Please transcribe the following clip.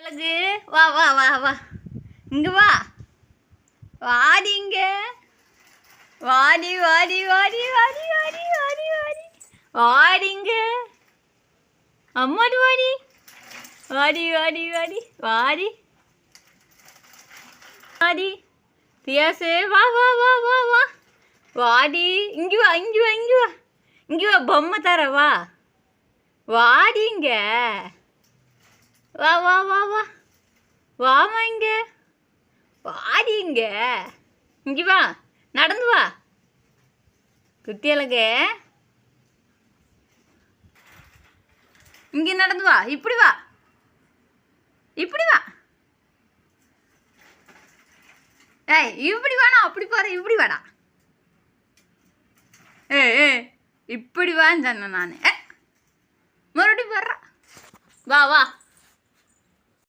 அழகு வா வா வா வா இங்க வா வாடி இங்க வாடி வாடி வாடி வாடி வாடி வாடி வாடி வாடிங்க அம்மாடி வாடி வாடி வாடி வாடி வாடி வாடி பியாசே வா வா வா வா வா வாடி இங்கே வா இங்கே வா இங்கே வா இங்கே வா பொம்மை தர வா வாடிங்க வா வா வா வா வாமா இங்க வாடிங்க இங்கே வா நடந்து வா குட்டி அழகு இங்கே நடந்து வா இப்படி வா இப்படி வா ஏய் இப்படி வாடா அப்படி பாரு இப்படி வாடா ஏ இப்படி வான்னு சொன்னேன் நான் மறுபடியும் வர்றா வா வா